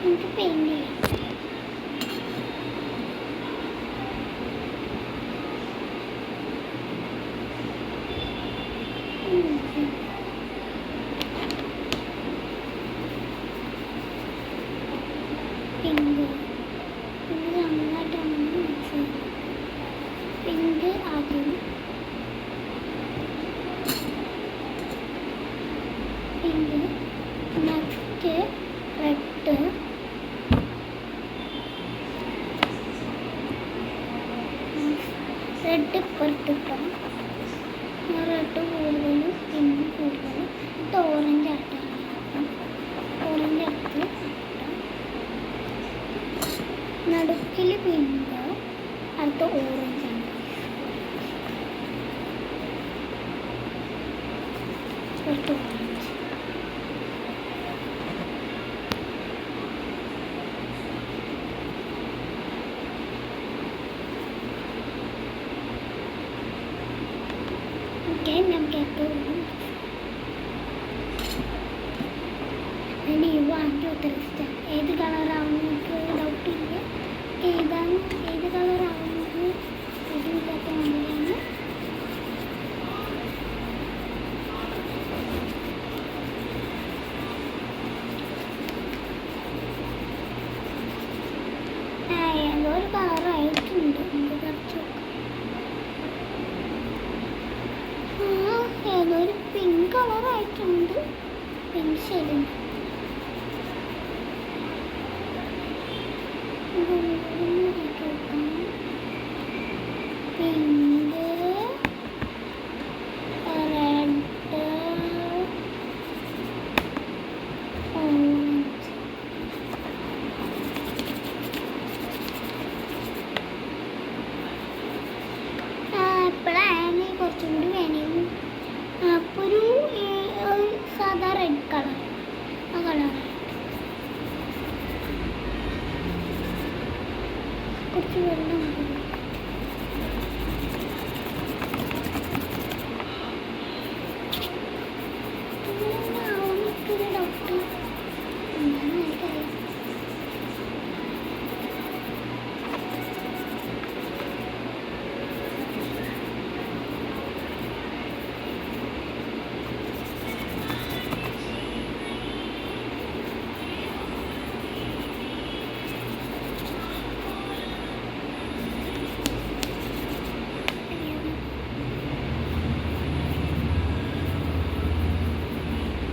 നമുക്ക് പെയിൻറ് ചെയ്യാം. പിങ്ക് നന്നായിട്ടൊന്ന് മിക്സ് ചെയ്യും. പിങ്ക് ആദ്യം, പിങ്ക് നെക്സ്റ്റ് റെഡ്, റെഡ് ഇപ്പുറത്തിട്ടാം. റെഡ് കൂടുതലും പിങ്ക് കൂടുതലും. ഇത് ഓറഞ്ച് ആയിട്ടാണ്. ഓറഞ്ച് എടുത്ത് നടുക്കിൽ പിങ്ക്, അടുത്ത ഓറഞ്ച് ആണ്. അടുത്ത ഓറഞ്ച്. ഓക്കെ, നമുക്ക് ഏറ്റവും ഈ 1 2 3 സ്റ്റാർ ഏത് കളറാവുമെന്ന് എനിക്ക് ഡൗട്ടില്ല. ഏതാണ് ഏത് കളറാവുന്നത് ഇതില്ലാത്ത മതിയാണ്. ഏതോ ഒരു കളറായിട്ടുണ്ട്. നമുക്ക് കുറച്ച് ഏതോ ഒരു പിങ്ക് കളറായിട്ടുണ്ട്. Pink shade pink, red, orange. ഇപ്പോഴാണ് കുറച്ചും കൂടി വേണം. അപ്പോൾ ഒരു സാധാ റെഡ് കളർ, ആ കളർ കുറച്ച് വെള്ളം